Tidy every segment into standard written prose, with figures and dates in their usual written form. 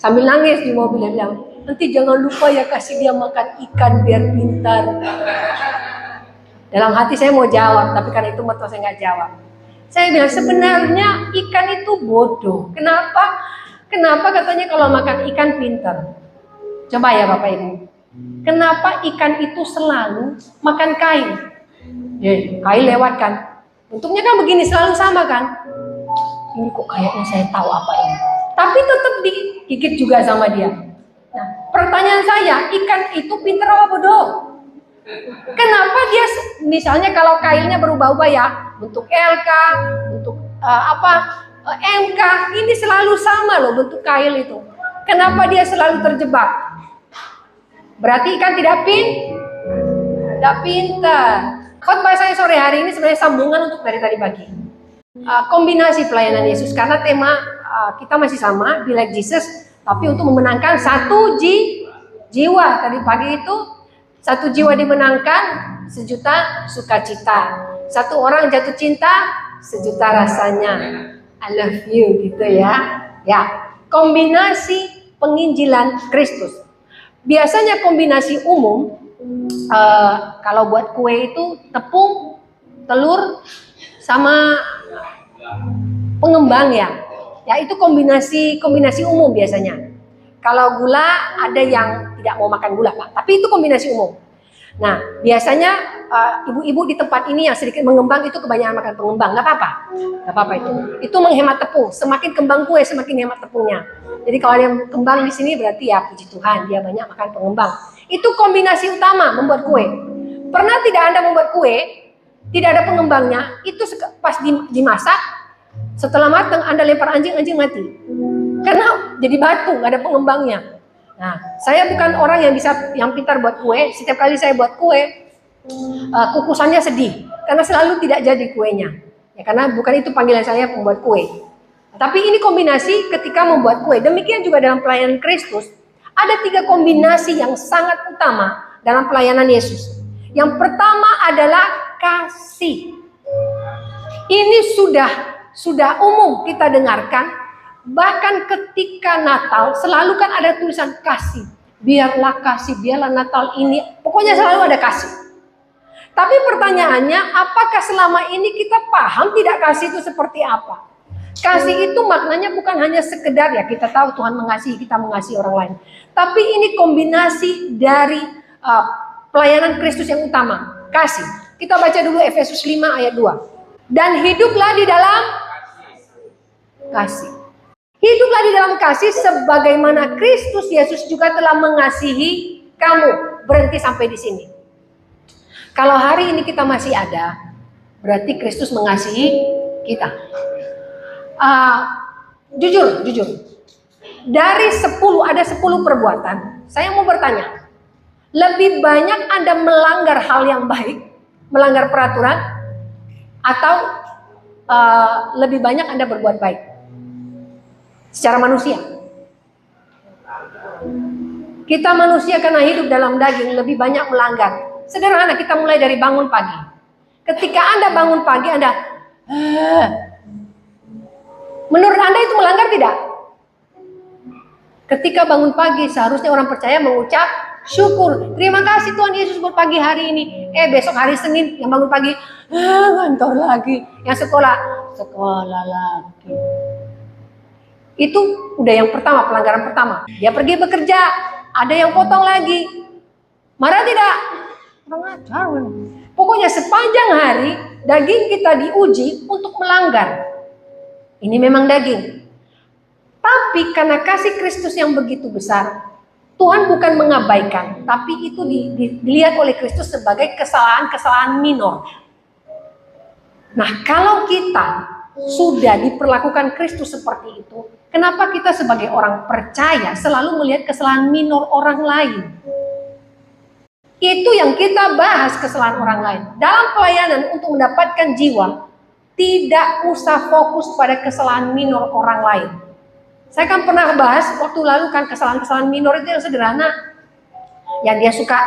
Sambil nangis di mobil dia bilang, nanti jangan lupa ya kasih dia makan ikan biar pintar. Dalam hati saya mau jawab, tapi karena itu mertua saya nggak jawab. Saya bilang sebenarnya ikan itu bodoh. Kenapa? Kenapa katanya kalau makan ikan pintar? Coba ya Bapak Ibu. Kenapa ikan itu selalu makan kail? Ya, kail lewat kan. Bentuknya kan begini selalu sama kan. Ini kok kayaknya saya tahu apa ini. Tapi tetap digigit juga sama dia. Nah, pertanyaan saya, ikan itu pintar apa bodoh? Kenapa dia misalnya kalau kailnya berubah-ubah ya, bentuk LK, bentuk MK, ini selalu sama loh bentuk kail itu. Kenapa dia selalu terjebak? Berarti ikan tidak pintar. Khotbah saya sore hari ini sebenarnya sambungan untuk dari tadi pagi. Kombinasi pelayanan Yesus karena tema kita masih sama, Be Like Jesus, tapi untuk memenangkan satu jiwa. Tadi pagi itu satu jiwa dimenangkan, sejuta sukacita. Satu orang jatuh cinta, sejuta rasanya. I love you gitu ya. Ya, kombinasi penginjilan Kristus. Biasanya kombinasi umum kalau buat kue itu tepung, telur, sama pengembang ya. Ya itu kombinasi umum biasanya. Kalau gula ada yang tidak mau makan gula Pak, tapi itu kombinasi umum. Nah biasanya ibu-ibu di tempat ini yang sedikit mengembang itu kebanyakan makan pengembang, nggak apa-apa itu. Itu menghemat tepung. Semakin kembang kue semakin hemat tepungnya. Jadi kalau ada yang kembang di sini berarti ya puji Tuhan dia banyak makan pengembang. Itu kombinasi utama membuat kue. Pernah tidak Anda membuat kue tidak ada pengembangnya? Itu pas dimasak setelah matang Anda lempar anjing mati. Karena jadi batu, nggak ada pengembangnya. Nah, saya bukan orang yang pintar buat kue. Setiap kali saya buat kue, kukusannya sedih karena selalu tidak jadi kuenya. Ya, karena bukan itu panggilan saya membuat kue. Tapi ini kombinasi ketika membuat kue. Demikian juga dalam pelayanan Kristus, ada 3 kombinasi yang sangat utama dalam pelayanan Yesus. Yang pertama adalah kasih. Ini sudah umum kita dengarkan. Bahkan ketika Natal selalu kan ada tulisan kasih. Biarlah kasih, biarlah Natal ini. Pokoknya selalu ada kasih. Tapi pertanyaannya, apakah selama ini kita paham tidak kasih itu seperti apa? Kasih itu maknanya bukan hanya sekedar ya kita tahu Tuhan mengasihi, kita mengasihi orang lain. Tapi ini kombinasi dari pelayanan Kristus yang utama, kasih. Kita baca dulu Efesus 5 ayat 2. Dan hiduplah di dalam kasih. Hiduplah di dalam kasih sebagaimana Kristus Yesus juga telah mengasihi kamu. Berhenti sampai di sini. Kalau hari ini kita masih ada, berarti Kristus mengasihi kita. Jujur. Dari 10 ada 10 perbuatan. Saya mau bertanya, lebih banyak Anda melanggar hal yang baik, melanggar peraturan, atau lebih banyak Anda berbuat baik? Secara manusia. Kita manusia karena hidup dalam daging lebih banyak melanggar. Sederhana, kita mulai dari bangun pagi. Ketika Anda bangun pagi, Anda menurut Anda itu melanggar tidak? Ketika bangun pagi, seharusnya orang percaya mengucap syukur. Terima kasih Tuhan Yesus buat pagi hari ini. Besok hari Senin yang bangun pagi, kantor lagi. Yang sekolah lagi. Itu udah yang pertama, pelanggaran pertama. Dia pergi bekerja, ada yang potong lagi. Marah tidak? Pokoknya sepanjang hari daging kita diuji untuk melanggar. Ini memang daging. Tapi karena kasih Kristus yang begitu besar, Tuhan bukan mengabaikan, tapi itu dilihat oleh Kristus sebagai kesalahan-kesalahan minor. Nah, kalau kita sudah diperlakukan Kristus seperti itu, kenapa kita sebagai orang percaya selalu melihat kesalahan minor orang lain? Itu yang kita bahas, kesalahan orang lain. Dalam pelayanan untuk mendapatkan jiwa, tidak usah fokus pada kesalahan minor orang lain. Saya kan pernah bahas waktu lalu kan kesalahan-kesalahan minor itu yang sederhana. Yang dia suka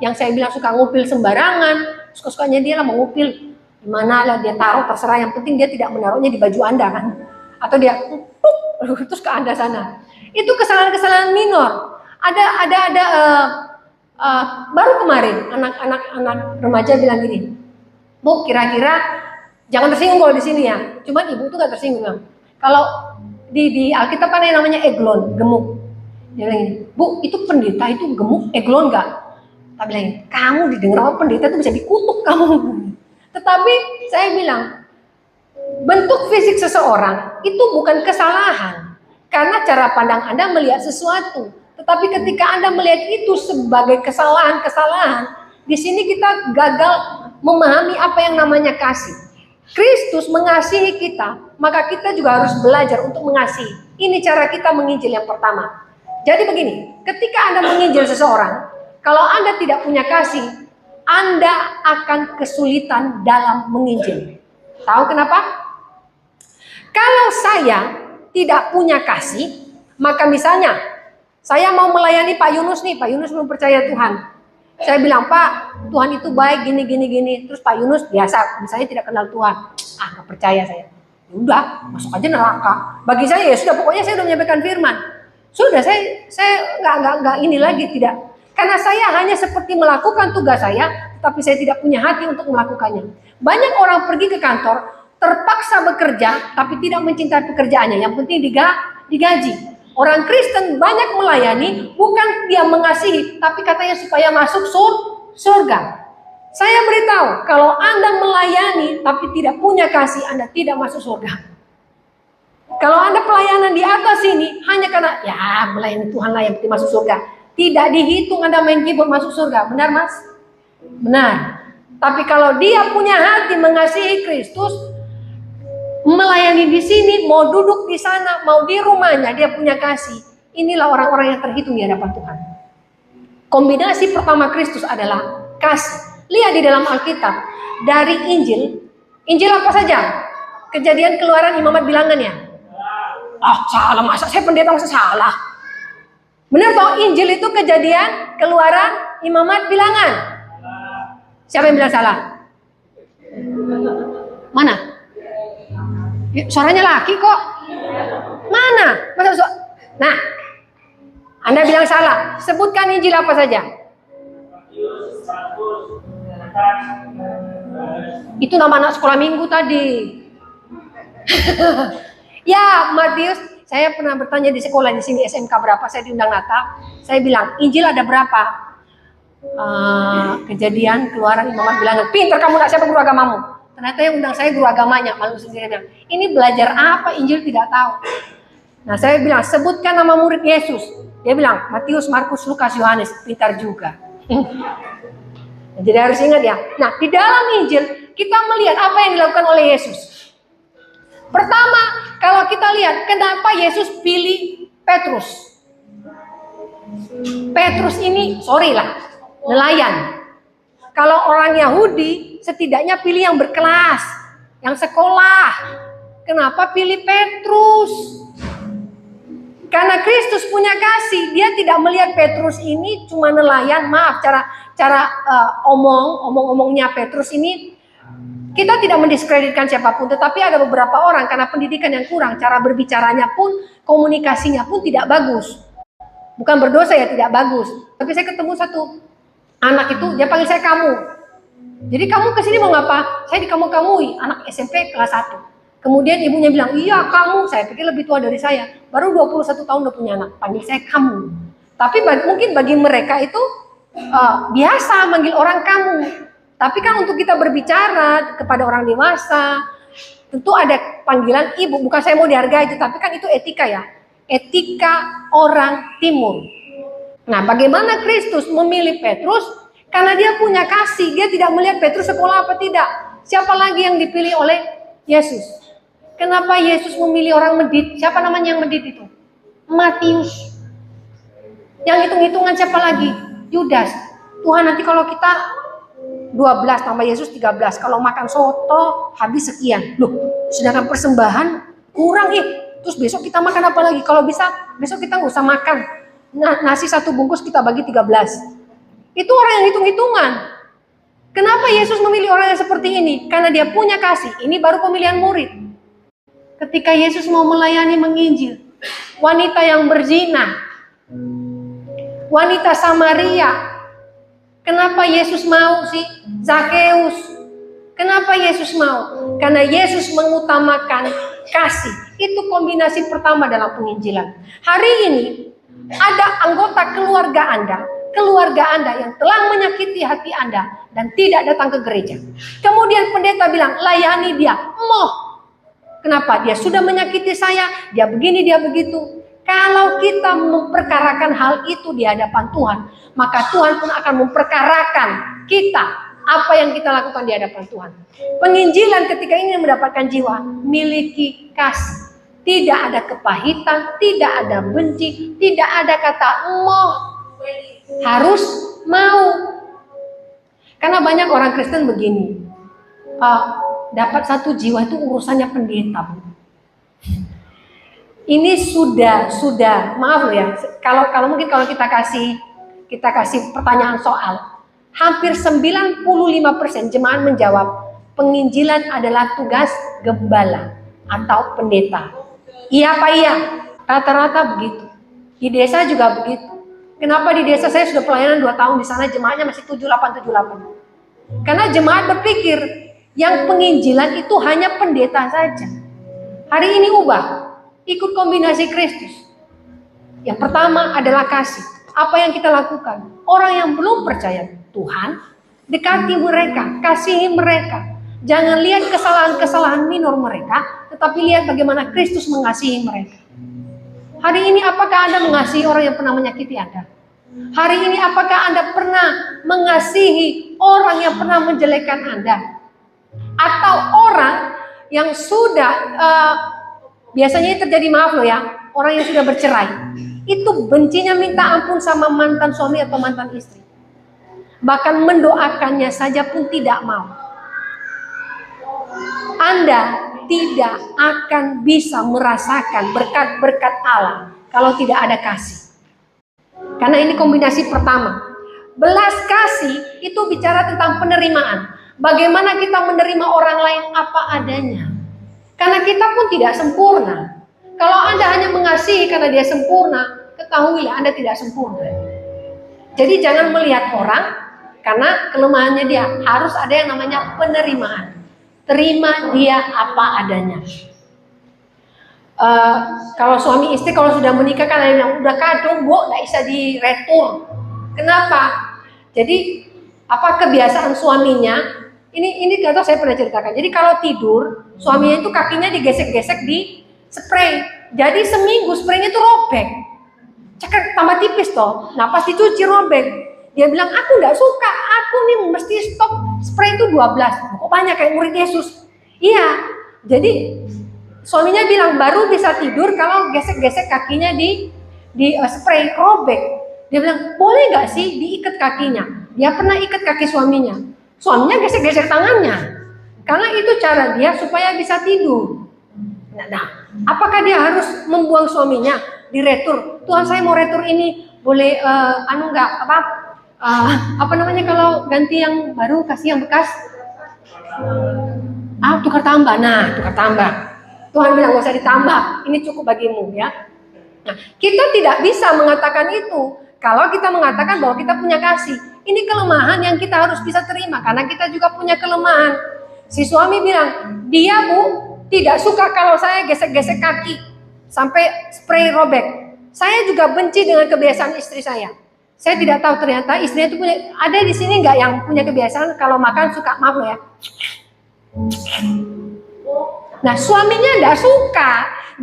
yang saya bilang suka ngupil sembarangan, suka-sukanya dia lah mengupil. Dimana lah dia taruh terserah, yang penting dia tidak menaruhnya di baju Anda kan. Atau dia terus ke Anda sana. Itu kesalahan-kesalahan minor. Baru kemarin anak remaja bilang gini, Bu, kira-kira jangan tersinggung kalau di sini ya. Cuman ibu tuh gak tersinggung. Kalau di Alkitab ada yang namanya eglon, gemuk. Dia bilang gini, Bu, itu pendeta itu gemuk, eglon gak? Tak bilang, kamu didengar apa pendeta itu bisa dikutuk kamu. Tetapi saya bilang, bentuk fisik seseorang itu bukan kesalahan. Karena cara pandang Anda melihat sesuatu. Tetapi ketika Anda melihat itu sebagai kesalahan-kesalahan, di sini kita gagal memahami apa yang namanya kasih. Kristus mengasihi kita, maka kita juga harus belajar untuk mengasihi. Ini cara kita menginjil yang pertama. Jadi begini, ketika Anda menginjil seseorang, kalau Anda tidak punya kasih, Anda akan kesulitan dalam menginjil. Tahu kenapa? Kalau saya tidak punya kasih, maka misalnya saya mau melayani Pak Yunus nih, Pak Yunus belum percaya Tuhan. Saya bilang, Pak, Tuhan itu baik, gini. Terus Pak Yunus biasa, misalnya tidak kenal Tuhan. Gak percaya saya. Udah, masuk aja neraka. Bagi saya ya sudah, pokoknya saya udah menyampaikan firman. Sudah, saya nggak ini lagi, tidak. Karena saya hanya seperti melakukan tugas saya, tapi saya tidak punya hati untuk melakukannya. Banyak orang pergi ke kantor, terpaksa bekerja, tapi tidak mencintai pekerjaannya. Yang penting digaji. Orang Kristen banyak melayani, bukan dia mengasihi, tapi katanya supaya masuk surga. Saya beritahu, kalau Anda melayani, tapi tidak punya kasih, Anda tidak masuk surga. Kalau Anda pelayanan di atas ini, hanya karena, ya melayani Tuhan lah yang penting masuk surga. Tidak dihitung Anda main keyboard masuk surga, benar Mas? Benar. Tapi kalau dia punya hati mengasihi Kristus, melayani di sini, mau duduk di sana, mau di rumahnya, dia punya kasih. Inilah orang-orang yang terhitung di hadapan Tuhan. Kombinasi pertama Kristus adalah kasih. Lihat di dalam Alkitab, dari Injil apa saja? Kejadian, Keluaran, Imamat, Bilangannya. Salah, masa saya pendeta masa salah? Benar toh, Injil itu Kejadian, Keluaran, Imamat, Bilangan. Siapa yang bilang salah? Mana? Suaranya laki kok. Mana? Nah, Anda bilang salah. Sebutkan Injil apa saja. Itu nama anak sekolah minggu tadi. Ya, Matius. Saya pernah bertanya di sekolah di sini SMK berapa. Saya diundang Natal. Saya bilang, Injil ada berapa? Kejadian, Keluaran, Imamat, Bilangan. Pintar kamu, nak, siapa guru agamamu? Ternyata yang undang saya guru agamanya, malu sendiri bilang, ini belajar apa Injil tidak tahu. Nah saya bilang, sebutkan nama murid Yesus. Dia bilang, Matius, Markus, Lukas, Yohanes. Pintar juga. Jadi harus ingat ya. Nah di dalam Injil kita melihat apa yang dilakukan oleh Yesus. Pertama, kalau kita lihat kenapa Yesus pilih Petrus. Petrus ini, nelayan. Kalau orang Yahudi, setidaknya pilih yang berkelas, yang sekolah. Kenapa pilih Petrus? Karena Kristus punya kasih. Dia tidak melihat Petrus ini cuma nelayan. Maaf, cara omongnya Petrus ini, kita tidak mendiskreditkan siapapun. Tetapi ada beberapa orang karena pendidikan yang kurang, cara berbicaranya pun, komunikasinya pun tidak bagus. Bukan berdosa ya, tidak bagus. Tapi saya ketemu satu anak itu, dia panggil saya kamu. Jadi kamu kesini mau ngapa? Saya dikamu-kamui, anak SMP kelas 1. Kemudian ibunya bilang, iya kamu. Saya pikir lebih tua dari saya. Baru 21 tahun udah punya anak. Panggil saya kamu. Tapi mungkin bagi mereka itu biasa manggil orang kamu. Tapi kan untuk kita berbicara kepada orang dewasa, tentu ada panggilan ibu. Bukan saya mau dihargai, tapi kan itu etika ya. Etika orang timur. Nah, bagaimana Kristus memilih Petrus? Karena dia punya kasih. Dia tidak melihat Petrus sekolah apa tidak. Siapa lagi yang dipilih oleh Yesus? Kenapa Yesus memilih orang Medit? Siapa namanya yang Medit itu? Matius. Yang hitung-hitungan siapa lagi? Yudas. Tuhan, nanti kalau kita 12 tambah Yesus 13. Kalau makan soto habis sekian. Loh, sedangkan persembahan kurang Terus besok kita makan apa lagi? Kalau bisa besok kita nggak usah makan. Nasi satu bungkus kita bagi 13. Itu orang yang hitung-hitungan. Kenapa Yesus memilih orang yang seperti ini? Karena dia punya kasih. Ini baru pemilihan murid. Ketika Yesus mau melayani menginjil, wanita yang berzina, wanita Samaria. Kenapa Yesus mau sih? Zakheus. Kenapa Yesus mau? Karena Yesus mengutamakan kasih. Itu kombinasi pertama dalam penginjilan. Hari ini ada anggota keluarga Anda yang telah menyakiti hati Anda dan tidak datang ke gereja. Kemudian pendeta bilang, layani dia. Kenapa? Dia sudah menyakiti saya, dia begini, dia begitu. Kalau kita memperkarakan hal itu di hadapan Tuhan, maka Tuhan pun akan memperkarakan kita apa yang kita lakukan di hadapan Tuhan. Penginjilan ketika ingin mendapatkan jiwa, miliki kasih. Tidak ada kepahitan, tidak ada benci, tidak ada kata emoh. Harus mau. Karena banyak orang Kristen begini. Dapat satu jiwa itu urusannya pendeta. Ini sudah maaf ya. Kalau mungkin kalau kita kasih pertanyaan soal, hampir 95% jemaat menjawab penginjilan adalah tugas gembala atau pendeta. Iya apa iya? Rata-rata begitu. Di desa juga begitu. Kenapa di desa saya sudah pelayanan 2 tahun, di sana jemaatnya masih 78. Karena jemaat berpikir yang penginjilan itu hanya pendeta saja. Hari ini ubah. Ikut kombinasi Kristus. Yang pertama adalah kasih. Apa yang kita lakukan? Orang yang belum percaya Tuhan, dekati mereka, kasihi mereka. Jangan lihat kesalahan-kesalahan minor mereka, tetapi lihat bagaimana Kristus mengasihi mereka. Hari ini apakah Anda mengasihi orang yang pernah menyakiti Anda? Hari ini apakah Anda pernah mengasihi orang yang pernah menjelekkan Anda? Atau orang yang sudah biasanya terjadi, maaf loh ya, orang yang sudah bercerai, itu bencinya minta ampun sama mantan suami atau mantan istri. Bahkan mendoakannya saja pun tidak mau. Anda tidak akan bisa merasakan berkat-berkat Allah kalau tidak ada kasih. Karena ini kombinasi pertama. Belas kasih itu bicara tentang penerimaan. Bagaimana kita menerima orang lain apa adanya. Karena kita pun tidak sempurna. Kalau Anda hanya mengasihi karena dia sempurna, ketahuilah Anda tidak sempurna. Jadi jangan melihat orang karena kelemahannya dia. Harus ada yang namanya penerimaan. Terima dia apa adanya. Kalau suami istri kalau sudah menikah kan ada yang udah kado, nggak bisa diretur. Kenapa? Jadi apa kebiasaan suaminya? Ini nggak tahu, saya pernah ceritakan. Jadi kalau tidur, suaminya itu kakinya digesek-gesek di spray. Jadi seminggu spraynya itu robek. Cekak tambah tipis toh. Nah pas dicuci robek. Dia bilang, aku nggak suka, aku nih mesti stop spray itu 12. Kok banyak kayak murid Yesus? Iya, jadi suaminya bilang baru bisa tidur kalau gesek-gesek kakinya di spray robek. Dia bilang, boleh nggak sih diikat kakinya? Dia pernah ikat kaki suaminya. Suaminya gesek-gesek tangannya. Karena itu cara dia supaya bisa tidur. Nah, apakah dia harus membuang suaminya? Diretur. Tuhan saya mau retur ini, boleh apa namanya kalau ganti yang baru kasih yang bekas? Tukar tambah. Nah, tukar tambah. Tuhan bilang gak usah ditambah, ini cukup bagimu ya. Nah, kita tidak bisa mengatakan itu kalau kita mengatakan bahwa kita punya kasih. Ini kelemahan yang kita harus bisa terima karena kita juga punya kelemahan. Si suami bilang, dia bu tidak suka kalau saya gesek-gesek kaki sampai spray robek. Saya juga benci dengan kebiasaan istri saya. Saya tidak tahu ternyata istrinya itu punya, ada di sini nggak yang punya kebiasaan kalau makan suka, maaf loh ya. Nah suaminya nggak suka,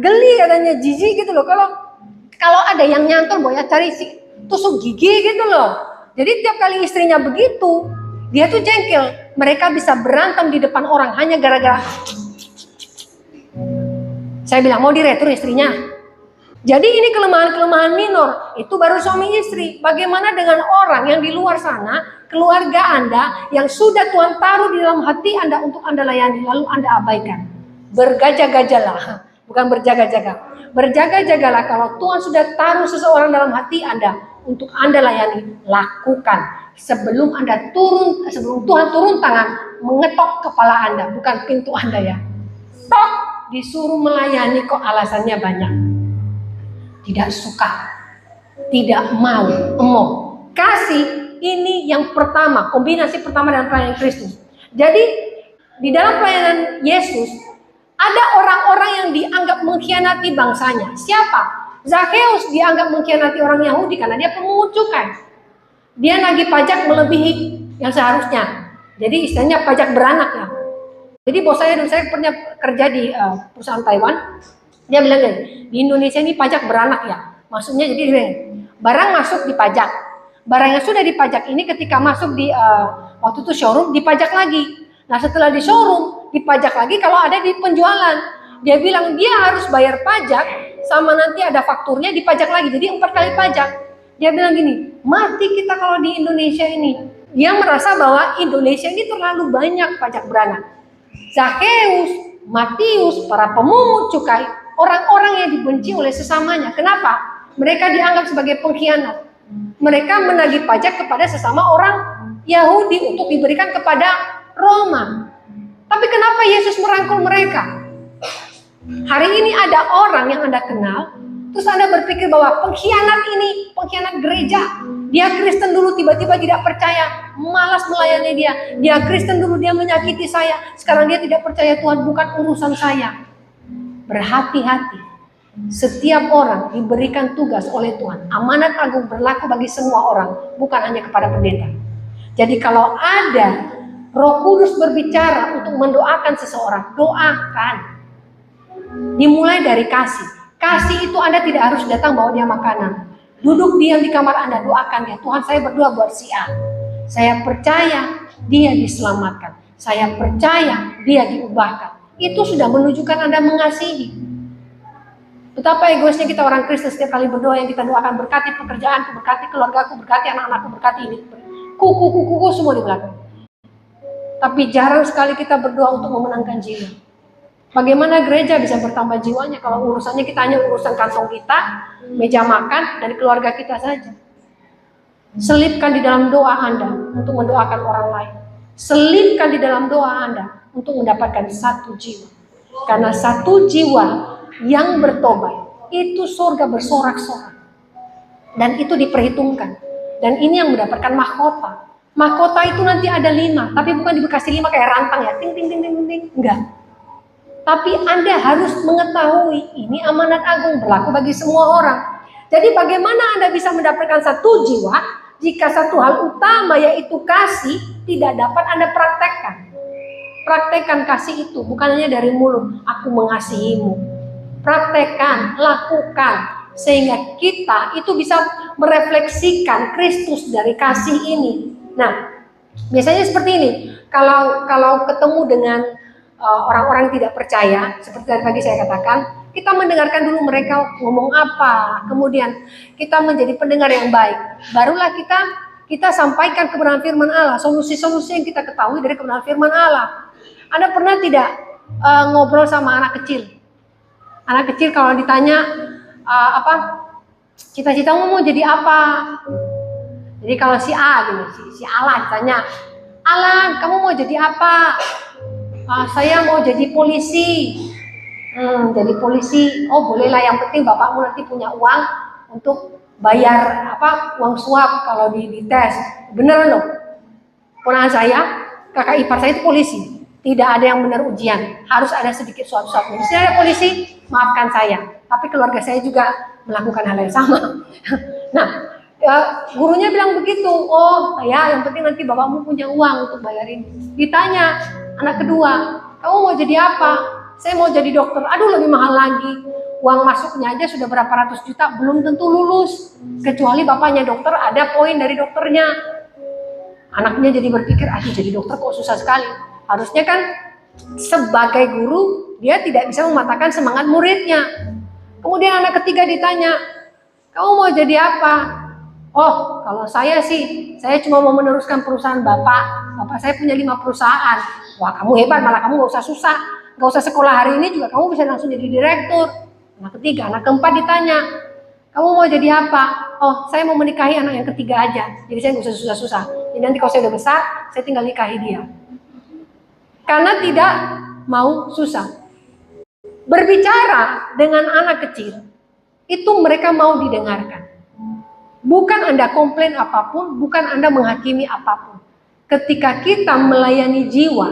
geli katanya, jijik gitu loh. Kalau ada yang nyantol, boya cari tusuk gigi gitu loh. Jadi tiap kali istrinya begitu, dia tuh jengkel. Mereka bisa berantem di depan orang hanya gara-gara. Saya bilang mau diretur istrinya. Jadi ini kelemahan-kelemahan minor, itu baru suami istri. Bagaimana dengan orang yang di luar sana, keluarga Anda yang sudah Tuhan taruh di dalam hati Anda untuk Anda layani, lalu Anda abaikan. Berjaga-jagalah, bukan berjaga-jaga. Berjaga-jagalah kalau Tuhan sudah taruh seseorang dalam hati Anda untuk Anda layani, lakukan. Sebelum Tuhan turun tangan, mengetok kepala Anda, bukan pintu Anda ya. Tok, disuruh melayani kok alasannya banyak. tidak suka, tidak mau, emoh. Kasih ini yang pertama, kombinasi pertama dalam pelayanan Kristus. Jadi di dalam pelayanan Yesus ada orang-orang yang dianggap mengkhianati bangsanya. Siapa? Zakheus dianggap mengkhianati orang Yahudi karena dia pemungut cukai. Dia nagih pajak melebihi yang seharusnya. Jadi istilahnya pajak beranak ya. Jadi bos saya dulu, saya pernah kerja di perusahaan Taiwan. Dia bilang di Indonesia ini pajak beranak ya. Maksudnya jadi barang masuk dipajak. Barang yang sudah dipajak ini ketika masuk di waktu itu showroom dipajak lagi. Nah setelah di showroom dipajak lagi kalau ada di penjualan. Dia bilang dia harus bayar pajak sama nanti ada fakturnya dipajak lagi. Jadi 4 kali pajak. Dia bilang gini, mati kita kalau di Indonesia ini. Dia merasa bahwa Indonesia ini terlalu banyak pajak beranak. Zakheus, Matius, para pemungut cukai, orang-orang yang dibenci oleh sesamanya. Kenapa? Mereka dianggap sebagai pengkhianat. Mereka menagih pajak kepada sesama orang Yahudi untuk diberikan kepada Roma. Tapi kenapa Yesus merangkul mereka? Hari ini ada orang yang Anda kenal, terus Anda berpikir bahwa pengkhianat ini, pengkhianat gereja. Dia Kristen dulu tiba-tiba tidak percaya, malas melayani dia. Dia Kristen dulu dia menyakiti saya, sekarang dia tidak percaya Tuhan, bukan urusan saya. Berhati-hati. Setiap orang diberikan tugas oleh Tuhan. Amanat agung berlaku bagi semua orang, bukan hanya kepada pendeta. Jadi kalau ada Roh Kudus berbicara untuk mendoakan seseorang, doakan. Dimulai dari kasih. Kasih itu Anda tidak harus datang bawa dia makanan. Duduk diam di kamar Anda, doakan dia. Tuhan, saya berdoa buat si A. Saya percaya dia diselamatkan. Saya percaya dia diubahkan. Itu sudah menunjukkan Anda mengasihi. Betapa egoisnya kita orang Kristen, setiap kali berdoa yang kita doakan, berkati pekerjaanku, berkati keluargaku, berkati anak-anakku, berkati ini. Kuku semua di belakang. Tapi jarang sekali kita berdoa untuk memenangkan jiwa. Bagaimana gereja bisa bertambah jiwanya kalau urusannya kita hanya urusan kantong kita, meja makan, dan keluarga kita saja. Selipkan di dalam doa Anda untuk mendoakan orang lain. Selipkan di dalam doa Anda untuk mendapatkan satu jiwa. Karena satu jiwa yang bertobat, itu surga bersorak-sorak. Dan itu diperhitungkan. Dan ini yang mendapatkan mahkota. Mahkota itu nanti ada 5, tapi bukan dikasih 5 kayak rantang ya, ting ting ting ting ting, enggak. Tapi Anda harus mengetahui ini amanat agung berlaku bagi semua orang. Jadi bagaimana Anda bisa mendapatkan satu jiwa jika satu hal utama yaitu kasih tidak dapat Anda praktekkan. Praktekkan kasih itu bukan hanya dari mulut, aku mengasihimu. Praktekkan, lakukan, sehingga kita itu bisa merefleksikan Kristus dari kasih ini. Nah, biasanya seperti ini. Kalau ketemu dengan orang-orang tidak percaya, seperti tadi pagi saya katakan, kita mendengarkan dulu mereka ngomong apa, kemudian kita menjadi pendengar yang baik. Barulah kita sampaikan kebenaran firman Allah, solusi-solusi yang kita ketahui dari kebenaran firman Allah. Anda pernah tidak ngobrol sama anak kecil? Anak kecil kalau ditanya cita-citamu mau jadi apa? Jadi kalau si A gitu, si Alan ditanya, Alan kamu mau jadi apa? Saya mau jadi polisi. Jadi polisi. Oh bolehlah, yang penting bapakmu nanti punya uang untuk bayar uang suap kalau di tes. Beneran loh. Ponakan saya, kakak ipar saya itu polisi. Tidak ada yang benar ujian, harus ada sedikit suap-suap. Di sini ada polisi, maafkan saya. Tapi keluarga saya juga melakukan hal yang sama. Nah, gurunya bilang begitu. Oh, ya, yang penting nanti bapakmu punya uang untuk bayarin. Ditanya anak kedua, kamu mau jadi apa? Saya mau jadi dokter. Aduh, lebih mahal lagi. Uang masuknya aja sudah berapa ratus juta, belum tentu lulus. Kecuali bapaknya dokter, ada poin dari dokternya. Anaknya jadi berpikir, aduh jadi dokter kok susah sekali. Harusnya kan sebagai guru dia tidak bisa mematahkan semangat muridnya. Kemudian anak ketiga ditanya, kamu mau jadi apa? Oh, kalau saya sih, saya cuma mau meneruskan perusahaan bapak. Bapak saya punya 5 perusahaan. Wah, kamu hebat, malah kamu gak usah susah. Gak usah sekolah hari ini juga kamu bisa langsung jadi direktur. Anak ketiga, anak keempat ditanya, kamu mau jadi apa? Oh, saya mau menikahi anak yang ketiga aja. Jadi saya gak usah susah-susah. Jadi nanti kalau saya udah besar, saya tinggal nikahi dia. Karena tidak mau susah. Berbicara dengan anak kecil itu mereka mau didengarkan. Bukan Anda komplain apapun, bukan Anda menghakimi apapun. Ketika kita melayani jiwa,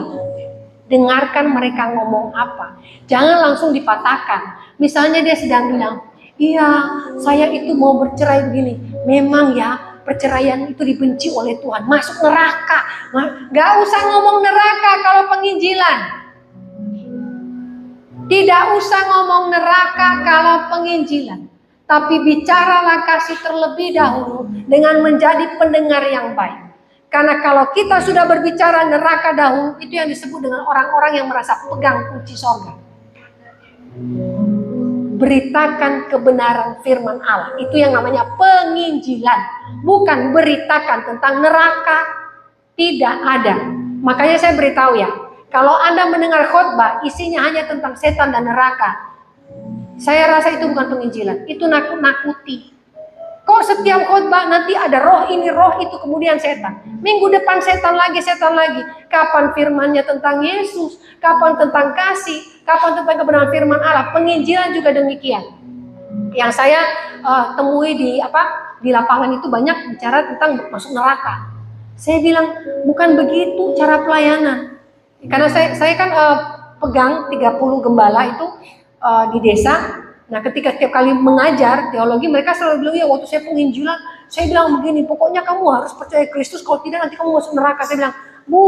dengarkan mereka ngomong apa. Jangan langsung dipatahkan. Misalnya dia sedang bilang, iya saya itu mau bercerai begini. Memang ya perceraian itu dibenci oleh Tuhan. Masuk neraka. Gak usah ngomong neraka kalau penginjilan. Tidak usah ngomong neraka kalau penginjilan. Tapi bicaralah kasih terlebih dahulu dengan menjadi pendengar yang baik. Karena kalau kita sudah berbicara neraka dahulu, itu yang disebut dengan orang-orang yang merasa pegang kunci sorga. Beritakan kebenaran firman Allah. Itu yang namanya penginjilan. Bukan beritakan tentang neraka. Tidak ada. Makanya saya beritahu ya, kalau Anda mendengar khotbah isinya hanya tentang setan dan neraka, saya rasa itu bukan penginjilan. Itu nakut-nakuti. Kok setiap khotbah nanti ada roh ini, roh itu, kemudian setan. Minggu depan setan lagi, setan lagi. Kapan firmannya tentang Yesus? Kapan tentang kasih? Kapan tentang kebenaran firman Allah? Penginjilan juga demikian. Yang saya temui di lapangan itu banyak bicara tentang masuk neraka. Saya bilang bukan begitu cara pelayanan. Karena saya kan pegang 30 gembala itu di desa. Nah ketika setiap kali mengajar teologi, mereka selalu bilang, ya waktu saya penginjilan, saya bilang begini, pokoknya kamu harus percaya Kristus, kalau tidak nanti kamu masuk neraka. Saya bilang, Bu,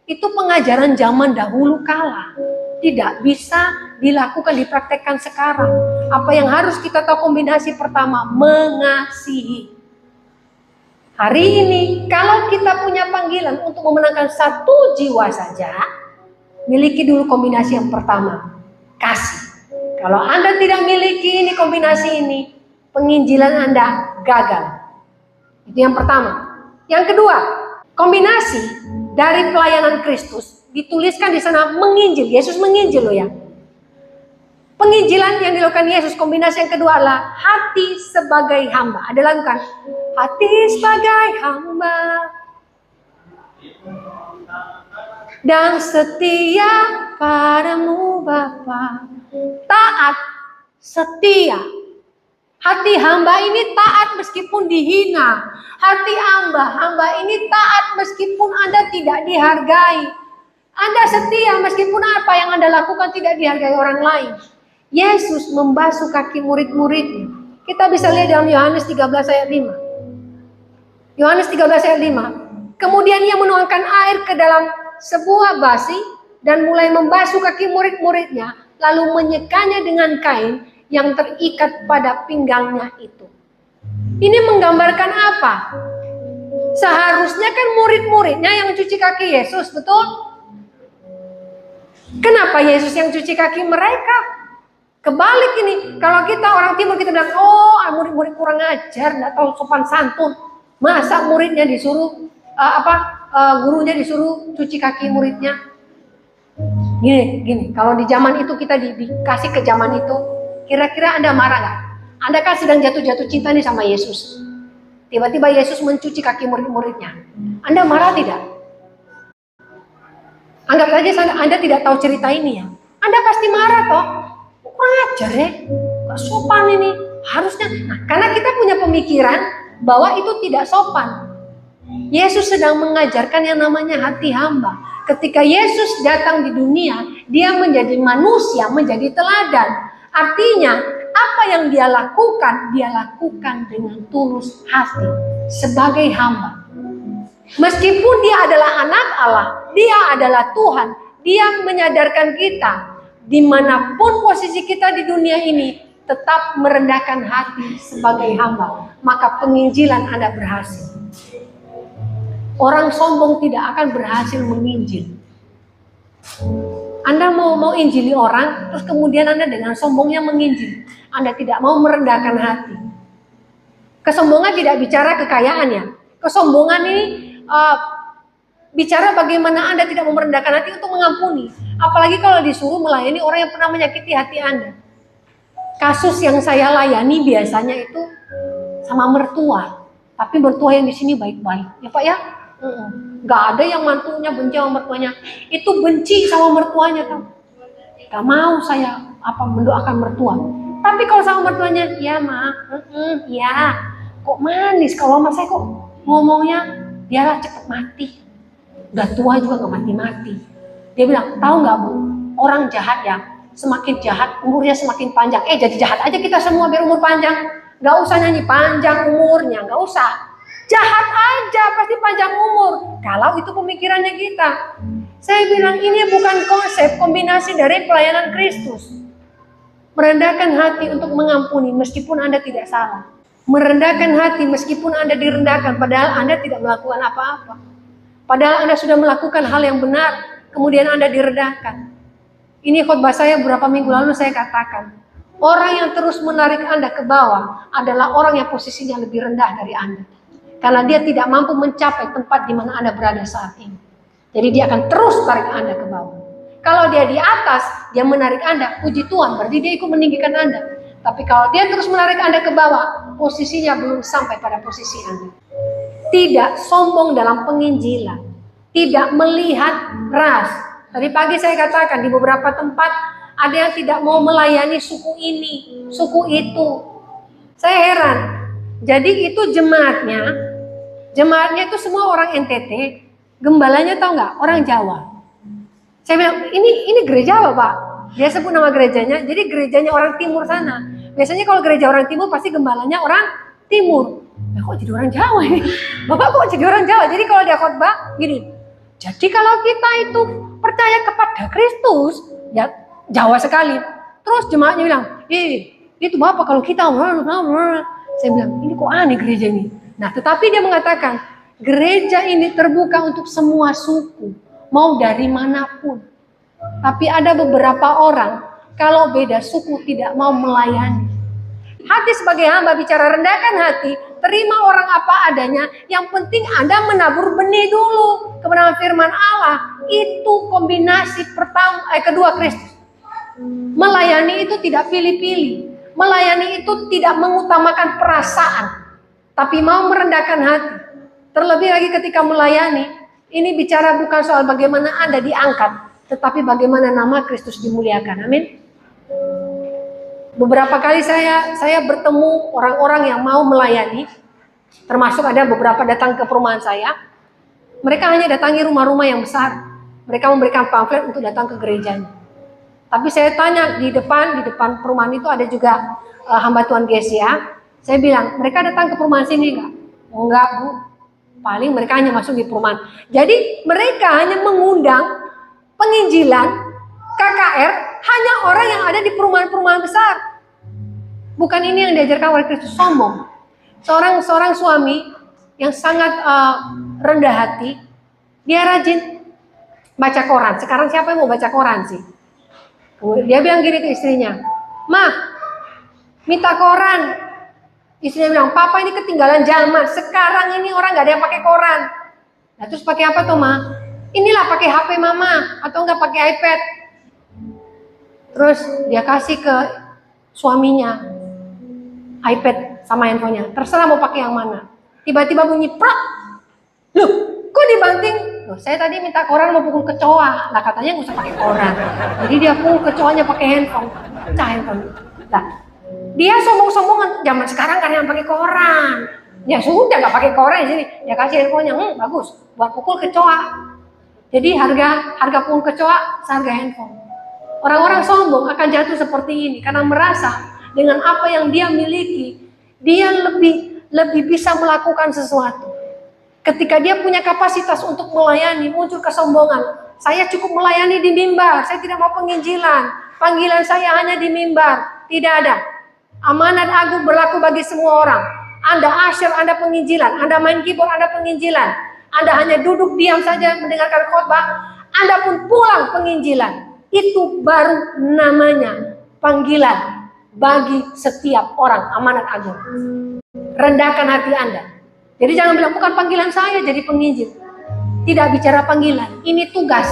itu pengajaran zaman dahulu kala. Tidak bisa dilakukan, dipraktekkan sekarang. Apa yang harus kita tahu kombinasi pertama, mengasihi. Hari ini, kalau kita punya panggilan untuk memenangkan satu jiwa saja, miliki dulu kombinasi yang pertama, kasih. Kalau Anda tidak miliki ini kombinasi ini, penginjilan Anda gagal. Itu yang pertama. Yang kedua, kombinasi dari pelayanan Kristus dituliskan di sana menginjil. Yesus menginjil loh ya. Penginjilan yang dilakukan Yesus, kombinasi yang kedua adalah hati sebagai hamba. Ada lagu kan? Hati sebagai hamba dan setia padamu Bapa. Taat, setia. Hati hamba ini taat meskipun dihina. Hati hamba ini taat meskipun Anda tidak dihargai. Anda setia meskipun apa yang Anda lakukan tidak dihargai orang lain. Yesus membasuh kaki murid-muridnya. Kita bisa lihat dalam Yohanes 13 ayat 5. Yohanes 13 ayat 5. Kemudian ia menuangkan air ke dalam sebuah basi dan mulai membasuh kaki murid-muridnya, lalu menyekanya dengan kain yang terikat pada pinggangnya itu. Ini menggambarkan apa? Seharusnya kan murid-muridnya yang cuci kaki Yesus, betul? Kenapa Yesus yang cuci kaki mereka? Kebalik ini, kalau kita orang timur kita bilang, oh murid-murid kurang ajar, nggak tahu sopan santun. Masa muridnya disuruh gurunya disuruh cuci kaki muridnya? Gini, kalau di zaman itu kita dikasih ke zaman itu, kira-kira Anda marah nggak? Anda kan sedang jatuh-jatuh cinta nih sama Yesus. Tiba-tiba Yesus mencuci kaki murid-muridnya. Anda marah tidak? Anggap saja Anda tidak tahu cerita ini ya. Anda pasti marah toh. Kurang ajar ya, gak sopan ini. Harusnya, karena kita punya pemikiran bahwa itu tidak sopan. Yesus sedang mengajarkan yang namanya hati hamba. Ketika Yesus datang di dunia, dia menjadi manusia, menjadi teladan. Artinya, apa yang dia lakukan dengan tulus hati sebagai hamba. Meskipun dia adalah anak Allah, dia adalah Tuhan, dia menyadarkan kita, dimanapun posisi kita di dunia ini, tetap merendahkan hati sebagai hamba. Maka penginjilan Anda berhasil. Orang sombong tidak akan berhasil menginjil. Anda mau injili orang, terus kemudian Anda dengan sombongnya menginjil. Anda tidak mau merendahkan hati. Kesombongan tidak bicara kekayaan ya. Kesombongan ini bicara bagaimana Anda tidak mau merendahkan hati untuk mengampuni. Apalagi kalau disuruh melayani orang yang pernah menyakiti hati Anda. Kasus yang saya layani biasanya itu sama mertua. Tapi mertua yang di sini baik-baik. Ya Pak ya? Gak ada yang mantunya benci sama mertuanya. Itu benci sama mertuanya kan. Gak mau saya mendoakan mertua. Tapi kalau sama mertuanya, ya ma, ya, kok manis. Kalau sama saya kok ngomongnya, biarlah cepet mati. Udah tua juga gak mati-mati. Dia bilang, tahu nggak bu, orang jahat ya, semakin jahat umurnya semakin panjang. Jadi jahat aja kita semua biar umur panjang. Gak usah nyanyi panjang umurnya, gak usah. Jahat aja pasti panjang umur. Kalau itu pemikirannya kita. Saya bilang ini bukan konsep kombinasi dari pelayanan Kristus. Merendahkan hati untuk mengampuni meskipun Anda tidak salah. Merendahkan hati meskipun Anda direndahkan padahal Anda tidak melakukan apa-apa. Padahal Anda sudah melakukan hal yang benar, kemudian Anda direndahkan. Ini khotbah saya beberapa minggu lalu saya katakan. Orang yang terus menarik Anda ke bawah adalah orang yang posisinya lebih rendah dari Anda. Karena dia tidak mampu mencapai tempat di mana Anda berada saat ini. Jadi dia akan terus tarik Anda ke bawah. Kalau dia di atas, dia menarik Anda, puji Tuhan, berarti dia ikut meninggikan Anda. Tapi kalau dia terus menarik Anda ke bawah, posisinya belum sampai pada posisi Anda. Tidak sombong dalam penginjilan, tidak melihat ras. Tadi pagi saya katakan di beberapa tempat ada yang tidak mau melayani suku ini, suku itu. Saya heran. Jadi itu jemaatnya itu semua orang NTT, gembalanya tahu nggak? Orang Jawa. Saya bilang, ini gereja apa Pak? Dia sebut nama gerejanya, jadi gerejanya orang timur sana. Biasanya kalau gereja orang timur pasti gembalanya orang timur. Nah, kok jadi orang Jawa ini? Bapak kok jadi orang Jawa? Jadi kalau dia khotbah gini, jadi kalau kita itu percaya kepada Kristus, ya Jawa sekali. Terus jemaatnya bilang, itu Bapak kalau kita, saya bilang, ini kok aneh gereja ini. Nah, tetapi dia mengatakan, gereja ini terbuka untuk semua suku, mau dari manapun. Tapi ada beberapa orang, kalau beda suku tidak mau melayani. Hati sebagai hamba bicara rendahkan hati, terima orang apa adanya, yang penting Anda menabur benih dulu. Kebenaran firman Allah, itu kombinasi kedua Kristus. Melayani itu tidak pilih-pilih. Melayani itu tidak mengutamakan perasaan, tapi mau merendahkan hati. Terlebih lagi ketika melayani, ini bicara bukan soal bagaimana Anda diangkat, tetapi bagaimana nama Kristus dimuliakan. Amin. Beberapa kali saya bertemu orang-orang yang mau melayani, termasuk ada beberapa datang ke perumahan saya. Mereka hanya datangi rumah-rumah yang besar. Mereka memberikan pamflet untuk datang ke gerejanya. Tapi saya tanya di depan perumahan itu ada juga hamba Tuhan Gesia. Saya bilang, mereka datang ke perumahan sini enggak? Oh, enggak Bu, paling mereka hanya masuk di perumahan. Jadi mereka hanya mengundang penginjilan KKR hanya orang yang ada di perumahan-perumahan besar. Bukan ini yang diajarkan oleh Kristus, sombong. Seorang suami yang sangat rendah hati, dia rajin baca koran. Sekarang siapa yang mau baca koran sih? Dia bilang gini ke istrinya, "Mah, minta koran." Istrinya bilang, "Papa ini ketinggalan zaman. Sekarang ini orang nggak ada yang pakai koran." Nah, terus pakai apa tuh, Ma? Inilah pakai HP Mama atau enggak pakai iPad. Terus dia kasih ke suaminya iPad sama handphonenya. Terserah mau pakai yang mana. Tiba-tiba bunyi prak. Loh, kok dibanting? Loh, saya tadi minta koran mau pukul kecoa. Lah katanya nggak usah pakai koran. Jadi dia pukul kecoanya pakai handphone. Pecah handphone. Lah, dia sombong-sombongan. Zaman sekarang kan yang pakai koran. Ya sudah nggak pakai koran di sini. Dia kasih handphonenya. Bagus. Buat pukul kecoa. Jadi harga pukul kecoa seharga handphone. Orang-orang sombong akan jatuh seperti ini karena merasa dengan apa yang dia miliki, dia lebih bisa melakukan sesuatu. Ketika dia punya kapasitas untuk melayani, muncul kesombongan. Saya cukup melayani di mimbar, saya tidak mau penginjilan. Panggilan saya hanya di mimbar. Tidak ada. Amanat agung berlaku bagi semua orang. Anda asyir, Anda penginjilan. Anda main keyboard, Anda penginjilan. Anda hanya duduk diam saja mendengarkan khotbah, Anda pun pulang penginjilan. Itu baru namanya panggilan bagi setiap orang, amanat agung. Rendahkan hati Anda. Jadi jangan bilang, bukan panggilan saya jadi penginjil. Tidak bicara panggilan, ini tugas.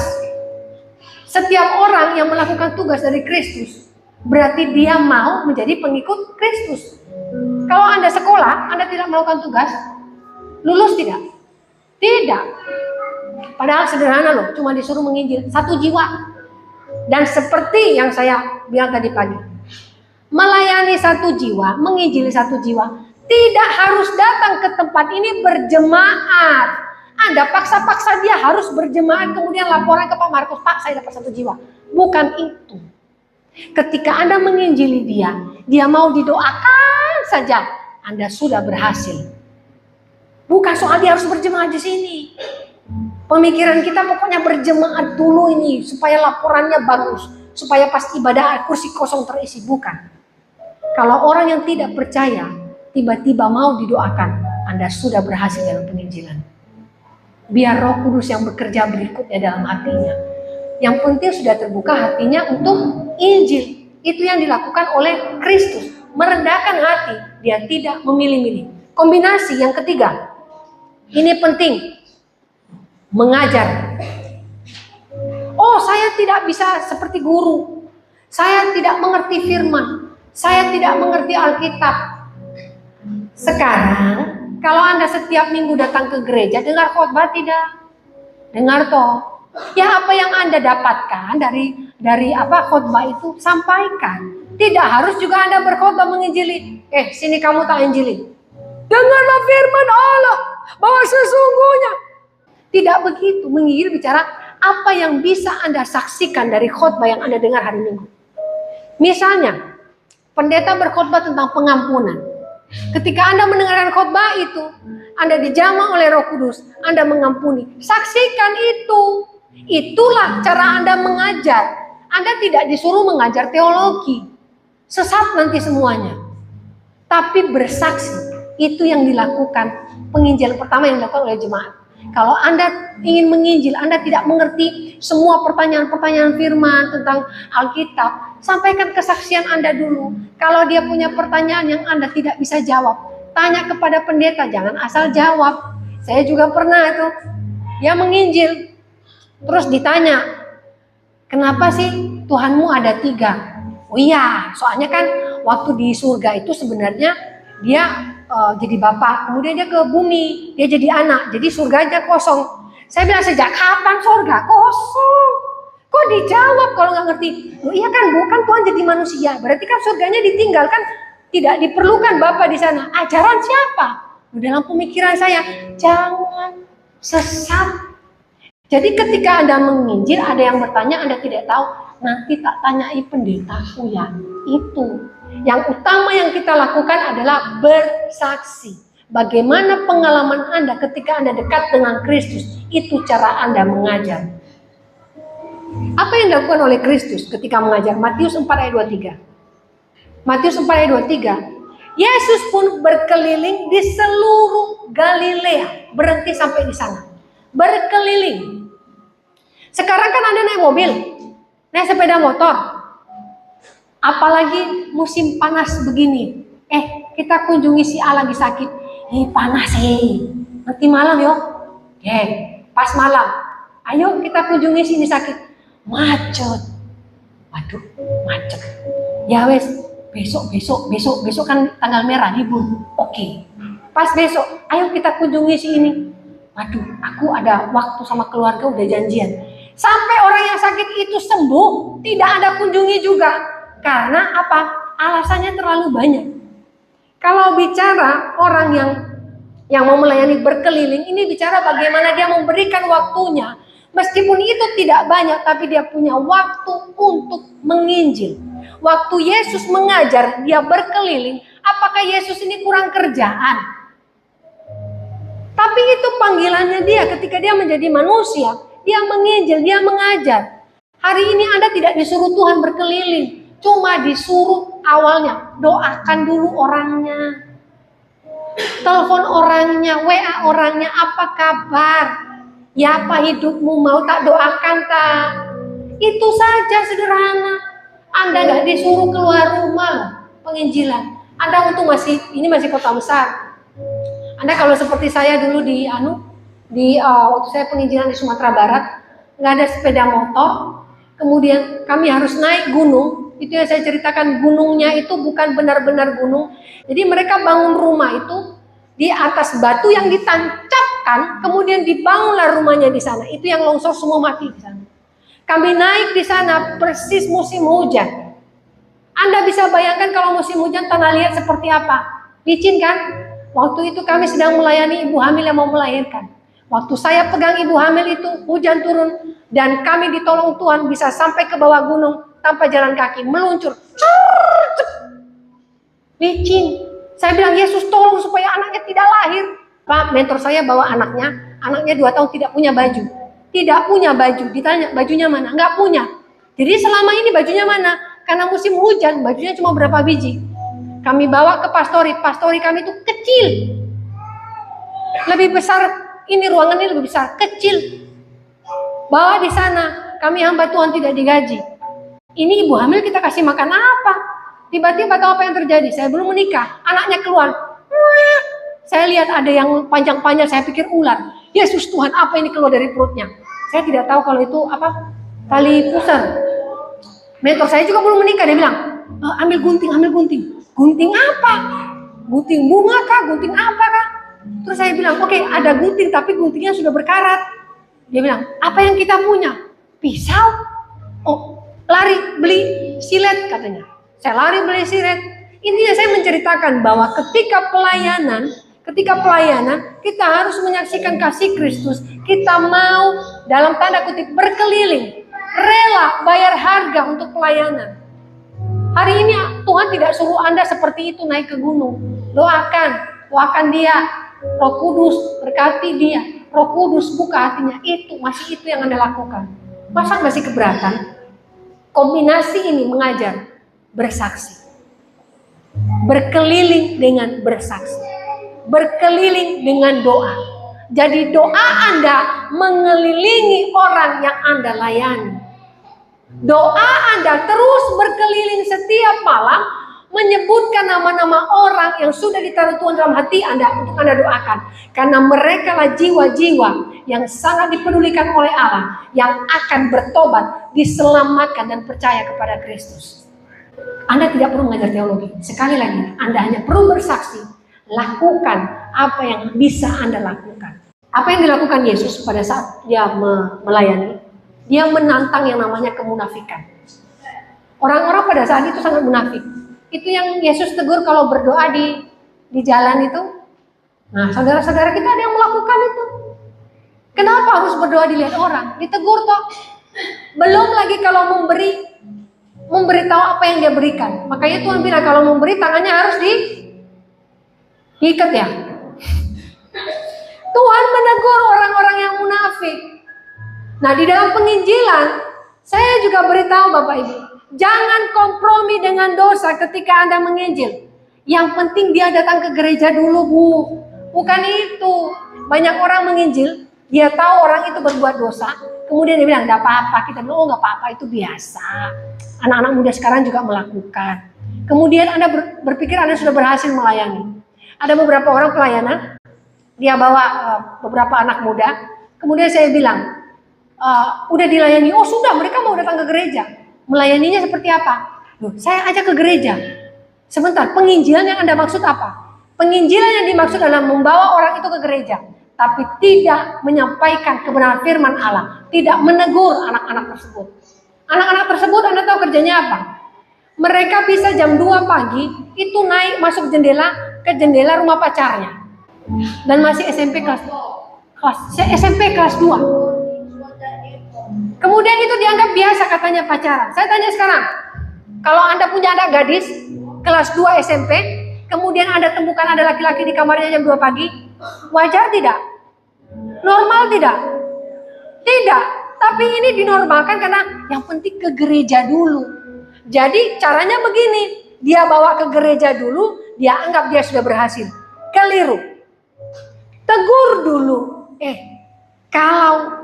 Setiap orang yang melakukan tugas dari Kristus, berarti dia mau menjadi pengikut Kristus. Kalau Anda sekolah, Anda tidak melakukan tugas, lulus tidak? Tidak. Padahal sederhana loh, cuma disuruh menginjil, satu jiwa. Dan seperti yang saya bilang tadi pagi, melayani satu jiwa, menginjili satu jiwa, tidak harus datang ke tempat ini berjemaat. Anda paksa-paksa dia harus berjemaat, kemudian laporan ke Pak Markus, Pak saya dapat satu jiwa. Bukan itu. Ketika Anda menginjili dia mau didoakan saja, Anda sudah berhasil. Bukan soal dia harus berjemaat di sini. Pemikiran kita pokoknya berjemaat dulu ini supaya laporannya bagus, supaya pas ibadah kursi kosong terisi. Bukan. Kalau orang yang tidak percaya tiba-tiba mau didoakan, Anda sudah berhasil dalam penginjilan. Biar Roh Kudus yang bekerja berikutnya dalam hatinya. Yang penting sudah terbuka hatinya untuk Injil. Itu yang dilakukan oleh Kristus, merendahkan hati, dia tidak memilih-milih. Kombinasi yang ketiga, ini penting, mengajar. Oh, saya tidak bisa seperti guru. Saya tidak mengerti firman. Saya tidak mengerti Alkitab. Sekarang, kalau Anda setiap minggu datang ke gereja, dengar khotbah tidak? Dengar toh. Ya apa yang Anda dapatkan dari apa khotbah itu sampaikan. Tidak harus juga Anda berkhotbah menginjili. Sini kamu tak injili. Dengarlah firman Allah bahwa sesungguhnya. Tidak begitu. Menginjil bicara apa yang bisa Anda saksikan dari khotbah yang Anda dengar hari Minggu. Misalnya, pendeta berkhotbah tentang pengampunan. Ketika Anda mendengarkan khotbah itu, Anda dijamah oleh Roh Kudus, Anda mengampuni. Saksikan itu. Itulah cara Anda mengajar. Anda tidak disuruh mengajar teologi. Sesat nanti semuanya. Tapi bersaksi. Itu yang dilakukan penginjilan pertama yang dilakukan oleh jemaat. Kalau Anda ingin menginjil, Anda tidak mengerti semua pertanyaan-pertanyaan firman tentang Alkitab, sampaikan kesaksian Anda dulu. Kalau dia punya pertanyaan yang Anda tidak bisa jawab, tanya kepada pendeta, jangan asal jawab. Saya juga pernah itu, dia menginjil, terus ditanya, kenapa sih Tuhanmu ada 3? Oh iya, soalnya kan waktu di surga itu sebenarnya dia jadi bapak, kemudian dia ke bumi, dia jadi anak, jadi surganya kosong. Saya bilang, sejak kapan surga kosong? Kok dijawab kalau nggak ngerti? Oh iya kan, bukan Tuhan jadi manusia, berarti kan surganya ditinggalkan, tidak diperlukan bapak di sana. Ajaran siapa? Dalam pemikiran saya, jangan sesat. Jadi ketika Anda menginjil, ada yang bertanya, Anda tidak tahu, nanti tak tanyai pendetaku ya. Itu. Yang utama yang kita lakukan adalah bersaksi. Bagaimana pengalaman Anda ketika Anda dekat dengan Kristus? Itu cara Anda mengajar. Apa yang dilakukan oleh Kristus ketika mengajar? Matius 4 ayat 23. Matius 4 ayat 23. Yesus pun berkeliling di seluruh Galilea. Berhenti sampai di sana. Berkeliling. Sekarang kan Anda naik mobil, naik sepeda motor. Apalagi musim panas begini. Kita kunjungi si A lagi sakit. Panas nanti malam yuk. Pas malam. Ayo kita kunjungi sini sakit. Macet. Waduh, macet. Ya wes, besok kan tanggal merah libur. Oke. Pas besok, ayo kita kunjungi si ini. Waduh, aku ada waktu sama keluarga udah janjian. Sampai orang yang sakit itu sembuh, tidak Anda kunjungi juga. Karena apa? Alasannya terlalu banyak. Kalau bicara orang yang mau melayani berkeliling, ini bicara bagaimana dia memberikan waktunya. Meskipun itu tidak banyak, tapi dia punya waktu untuk menginjil. Waktu Yesus mengajar, dia berkeliling. Apakah Yesus ini kurang kerjaan? Tapi itu panggilannya dia ketika dia menjadi manusia. Dia menginjil, dia mengajar. Hari ini Anda tidak disuruh Tuhan berkeliling. Cuma disuruh awalnya, doakan dulu orangnya. Telepon orangnya, WA orangnya, apa kabar? Ya apa hidupmu, mau tak doakan tak? Itu saja sederhana. Anda nggak disuruh keluar rumah penginjilan. Anda untung ini masih kota besar. Anda kalau seperti saya dulu waktu saya penginjilan di Sumatera Barat, nggak ada sepeda motor. Kemudian kami harus naik gunung. Itu yang saya ceritakan, gunungnya itu bukan benar-benar gunung. Jadi mereka bangun rumah itu di atas batu yang ditancapkan, kemudian dibangunlah rumahnya di sana. Itu yang longsor semua mati di sana. Kami naik di sana persis musim hujan. Anda bisa bayangkan kalau musim hujan tanah liat seperti apa? Licin kan? Waktu itu kami sedang melayani ibu hamil yang mau melahirkan. Waktu saya pegang ibu hamil itu, hujan turun dan kami ditolong Tuhan bisa sampai ke bawah gunung tanpa jalan kaki, meluncur. Licin. Saya bilang, Yesus tolong supaya anaknya tidak lahir. Pak, mentor saya bawa anaknya 2 tahun tidak punya baju. Tidak punya baju. Ditanya, bajunya mana? Enggak punya. Jadi selama ini bajunya mana? Karena musim hujan, bajunya cuma berapa biji. Kami bawa ke pastori kami itu kecil. Lebih besar, ini ruangan ini lebih besar, kecil. Bawa di sana, kami hamba Tuhan tidak digaji. Ini ibu hamil kita kasih makan apa? Tiba-tiba tahu apa yang terjadi? Saya belum menikah, anaknya keluar. Saya lihat ada yang panjang-panjang, saya pikir ular. Yesus Tuhan, apa ini keluar dari perutnya? Saya tidak tahu kalau itu apa? Tali pusar. Mentor saya juga belum menikah, dia bilang, ambil gunting. Gunting apa? Gunting bunga kah? Gunting apa kah? Terus saya bilang, oke, ada gunting tapi guntingnya sudah berkarat. Dia bilang, apa yang kita punya? Pisau? Oh, lari beli silet katanya. Saya lari beli silet. Intinya saya menceritakan bahwa ketika pelayanan kita harus menyaksikan kasih Kristus. Kita mau dalam tanda kutip berkeliling, rela bayar harga untuk pelayanan. Hari ini Tuhan tidak suruh Anda seperti itu naik ke gunung. Doakan dia. Roh Kudus berkati dia. Roh Kudus buka hatinya. Masih itu yang Anda lakukan. Masa masih keberatan? Kombinasi ini mengajar bersaksi. Berkeliling dengan bersaksi. Berkeliling dengan doa. Jadi doa Anda mengelilingi orang yang Anda layani. Doa Anda terus berkeliling setiap malam menyebutkan nama-nama orang yang sudah ditaruh Tuhan dalam hati Anda untuk Anda doakan. Karena mereka lah jiwa-jiwa yang sangat dipedulikan oleh Allah, yang akan bertobat, diselamatkan dan percaya kepada Kristus. Anda tidak perlu mengajar teologi. Sekali lagi, Anda hanya perlu bersaksi. Lakukan apa yang bisa Anda lakukan. Apa yang dilakukan Yesus pada saat dia melayani? Dia menantang yang namanya kemunafikan. Orang-orang pada saat itu sangat munafik. Itu yang Yesus tegur kalau berdoa di jalan itu. Nah, saudara-saudara kita ada yang melakukan itu. Kenapa harus berdoa dilihat orang? Ditegur toh. Belum lagi kalau memberitahu apa yang dia berikan. Makanya Tuhan bilang kalau memberi tangannya harus diikat ya. Tuhan menegur orang-orang yang munafik. Nah, di dalam penginjilan, saya juga beritahu Bapak Ibu, jangan kompromi dengan dosa ketika Anda menginjil. Yang penting dia datang ke gereja dulu, Bu. Bukan itu. Banyak orang menginjil, dia tahu orang itu berbuat dosa, kemudian dia bilang, enggak apa-apa. Kita bilang, oh enggak apa-apa, itu biasa. Anak-anak muda sekarang juga melakukan. Kemudian Anda berpikir Anda sudah berhasil melayani. Ada beberapa orang pelayanan, dia bawa beberapa anak muda, kemudian saya bilang, udah dilayani, oh sudah mereka mau datang ke gereja. Melayaninya seperti apa? Loh, saya ajak ke gereja. Sebentar, penginjilan yang Anda maksud apa? Penginjilan yang dimaksud adalah membawa orang itu ke gereja, tapi tidak menyampaikan kebenaran firman Allah, tidak menegur anak-anak tersebut. Anak-anak tersebut Anda tahu kerjanya apa? Mereka bisa jam 2 pagi itu naik masuk ke jendela rumah pacarnya. Dan masih SMP kelas 2. Kemudian itu dianggap biasa katanya pacaran. Saya tanya sekarang, kalau Anda punya anak gadis kelas 2 SMP, kemudian Anda temukan ada laki-laki di kamarnya jam 2 pagi, wajar tidak? Normal tidak? Tidak. Tapi ini dinormalkan karena yang penting ke gereja dulu. Jadi caranya begini, dia bawa ke gereja dulu, dia anggap dia sudah berhasil. Keliru. Tegur dulu. Kalau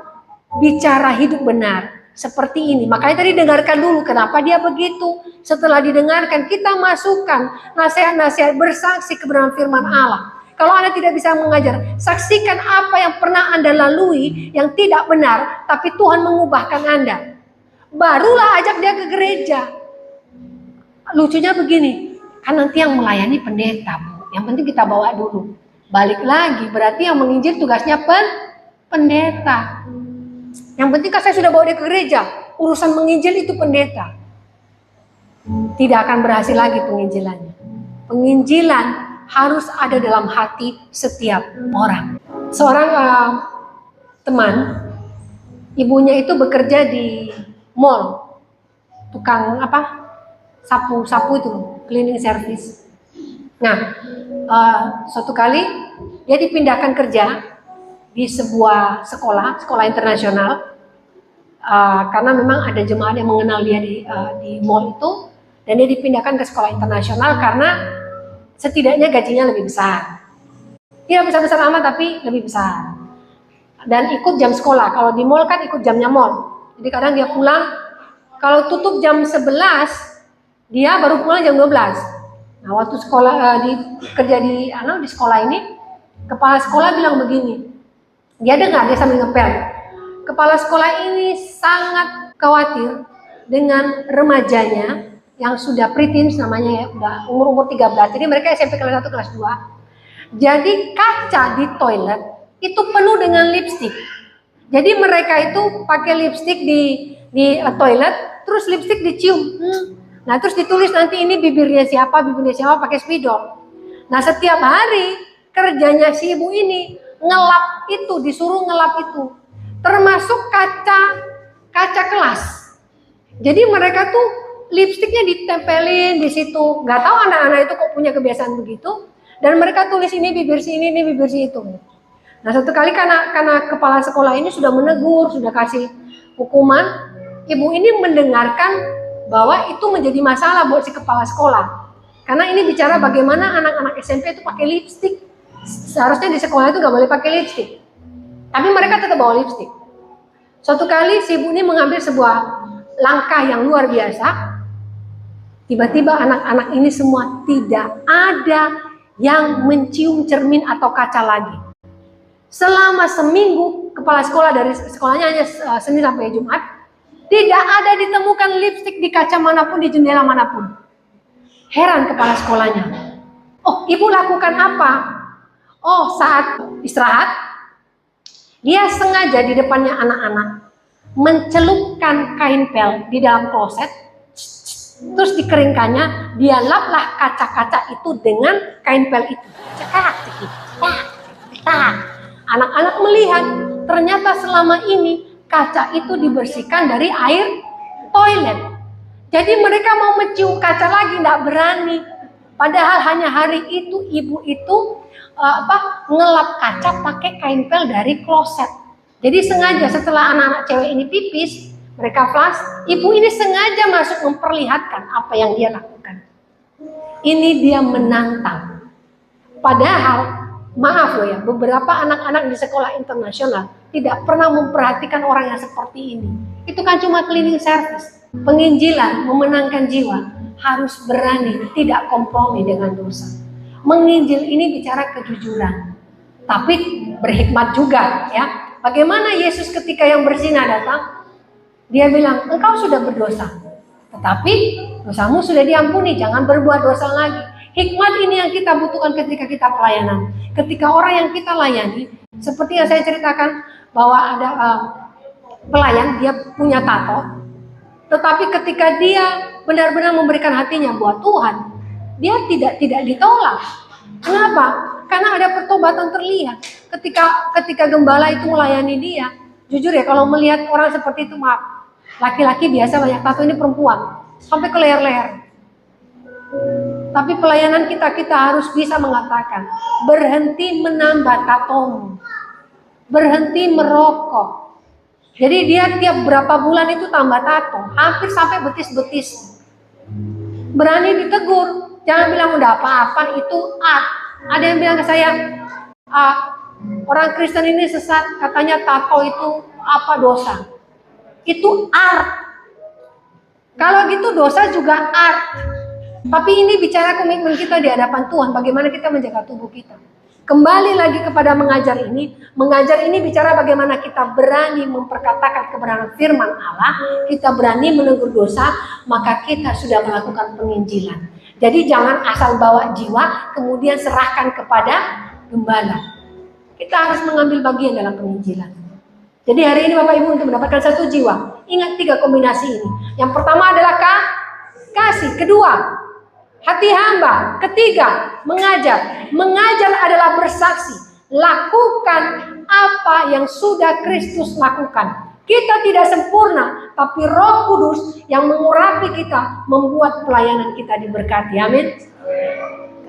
bicara hidup benar seperti ini, makanya tadi dengarkan dulu kenapa dia begitu. Setelah didengarkan, kita masukkan nasihat-nasihat bersaksi kebenaran firman Allah. Kalau Anda tidak bisa mengajar, saksikan apa yang pernah Anda lalui yang tidak benar, tapi Tuhan mengubahkan Anda. Barulah ajak dia ke gereja. Lucunya begini, kan nanti yang melayani pendeta, Bu. Yang penting kita bawa dulu. Balik lagi, berarti yang menginjil tugasnya pendeta. Yang penting kan saya sudah bawa dia ke gereja. Urusan menginjil itu pendeta. tidak akan berhasil lagi penginjilannya. Penginjilan harus ada dalam hati setiap orang. Seorang teman, ibunya itu bekerja di mall, tukang sapu itu, cleaning service. Nah, suatu kali dia dipindahkan kerja di sebuah sekolah internasional, karena memang ada jemaat yang mengenal dia di mall itu, dan dia dipindahkan ke sekolah internasional karena setidaknya gajinya lebih besar. Tidak besar-besar amat tapi lebih besar. Dan ikut jam sekolah. Kalau di mall kan ikut jamnya mall. Jadi kadang dia pulang, kalau tutup jam 11, dia baru pulang jam 12. Nah, waktu kerja di sekolah ini, kepala sekolah bilang begini. Dia dengar, dia sambil ngepel. Kepala sekolah ini sangat khawatir dengan remajanya yang sudah preteens, namanya ya, udah umur 13. Jadi mereka SMP kelas 1, kelas 2. Jadi kaca di toilet itu penuh dengan lipstik. Jadi mereka itu pakai lipstik di toilet, terus lipstik dicium. Nah, terus ditulis nanti ini bibirnya siapa pakai spidol. Nah, setiap hari kerjanya si ibu ini ngelap itu, disuruh ngelap itu. Termasuk kaca kelas. Jadi mereka tuh lipstiknya ditempelin di situ. Nggak tahu anak-anak itu kok punya kebiasaan begitu. Dan mereka tulis ini bibir si ini bibir si itu. Nah, satu kali karena kepala sekolah ini sudah menegur, sudah kasih hukuman, ibu ini mendengarkan bahwa itu menjadi masalah buat si kepala sekolah. Karena ini bicara bagaimana anak-anak SMP itu pakai lipstik. Seharusnya di sekolah itu nggak boleh pakai lipstik. Tapi mereka tetap bawa lipstik. Suatu kali si ibu ini mengambil sebuah langkah yang luar biasa. Tiba-tiba anak-anak ini semua tidak ada yang mencium cermin atau kaca lagi. Selama seminggu, kepala sekolah dari sekolahnya hanya Senin sampai Jumat, tidak ada ditemukan lipstik di kaca manapun, di jendela manapun. Heran kepala sekolahnya. Oh, ibu lakukan apa? Oh, saat istirahat, dia sengaja di depannya anak-anak mencelupkan kain pel di dalam kloset, terus dikeringkannya, dia laplah kaca-kaca itu dengan kain pel itu. Anak-anak melihat ternyata selama ini kaca itu dibersihkan dari air toilet. Jadi mereka mau mencium kaca lagi tidak berani. Padahal hanya hari itu ibu itu ngelap kaca pakai kain pel dari kloset. Jadi sengaja setelah anak-anak cewek ini pipis, mereka flush, ibu ini sengaja masuk memperlihatkan apa yang dia lakukan. Ini dia menantang. Padahal, maaf loh ya, beberapa anak-anak di sekolah internasional tidak pernah memperhatikan orang yang seperti ini. Itu kan cuma cleaning service. Penginjilan, memenangkan jiwa, harus berani, tidak kompromi dengan dosa. Menginjil ini bicara kejujuran, tapi berhikmat juga ya. Bagaimana Yesus ketika yang berzina datang? Dia bilang, engkau sudah berdosa, tetapi dosamu sudah diampuni, jangan berbuat dosa lagi. Hikmat ini yang kita butuhkan ketika kita pelayanan. Ketika orang yang kita layani, seperti yang saya ceritakan, bahwa ada pelayan, dia punya tato, tetapi ketika dia benar-benar memberikan hatinya buat Tuhan, dia tidak ditolak. Kenapa? Karena ada pertobatan terlihat. Ketika gembala itu melayani dia, jujur ya, kalau melihat orang seperti itu, maaf, laki-laki biasa banyak tato, ini perempuan sampai ke leher-leher. Tapi pelayanan kita harus bisa mengatakan, berhenti menambah tatomu, berhenti merokok. Jadi dia tiap berapa bulan itu tambah tato, hampir sampai betis-betis. Berani ditegur, jangan bilang udah apa-apa, itu art. Ada yang bilang ke saya, orang Kristen ini sesat, katanya tato itu apa dosa? Itu art. Kalau gitu dosa juga art. Tapi ini bicara komitmen kita di hadapan Tuhan, bagaimana kita menjaga tubuh kita. Kembali lagi kepada mengajar ini bicara bagaimana kita berani memperkatakan kebenaran firman Allah, kita berani menegur dosa, maka kita sudah melakukan penginjilan. Jadi jangan asal bawa jiwa, kemudian serahkan kepada gembala. Kita harus mengambil bagian dalam penginjilan. Jadi hari ini Bapak Ibu untuk mendapatkan satu jiwa, ingat 3 kombinasi ini. Yang pertama adalah kasih. Kedua, hati hamba. Ketiga, mengajar. Mengajar adalah bersaksi. Lakukan apa yang sudah Kristus lakukan. Kita tidak sempurna, tapi Roh Kudus yang mengurapi kita membuat pelayanan kita diberkati. Amin.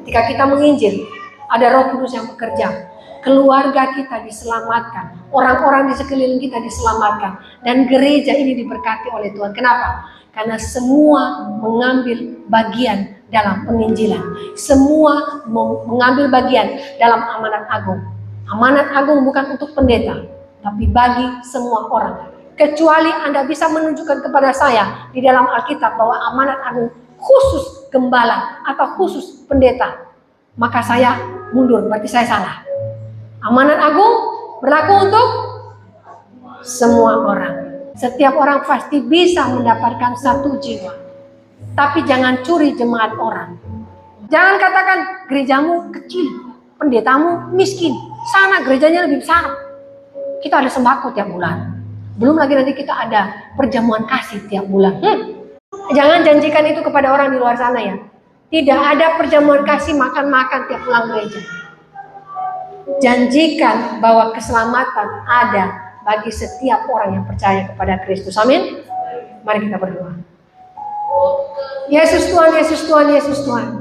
Ketika kita menginjil, ada Roh Kudus yang bekerja. Keluarga kita diselamatkan, orang-orang di sekeliling kita diselamatkan, dan gereja ini diberkati oleh Tuhan. Kenapa? Karena semua mengambil bagian dalam penginjilan. Semua mengambil bagian dalam amanat agung. Amanat agung bukan untuk pendeta, tapi bagi semua orang. Kecuali Anda bisa menunjukkan kepada saya di dalam Alkitab bahwa amanat agung khusus gembala atau khusus pendeta, maka saya mundur, berarti saya salah. Amanat agung berlaku untuk semua orang. Setiap orang pasti bisa mendapatkan satu jiwa. Tapi jangan curi jemaat orang. Jangan katakan gerejamu kecil, pendetamu miskin, sana gerejanya lebih besar. Kita ada sembako tiap bulan. Belum lagi nanti kita ada perjamuan kasih tiap bulan. Jangan janjikan itu kepada orang di luar sana ya. Tidak ada perjamuan kasih makan-makan tiap pulang gereja. Janjikan bahwa keselamatan ada bagi setiap orang yang percaya kepada Kristus. Amin. Mari kita berdoa. Yesus Tuhan, Yesus Tuhan, Yesus Tuhan.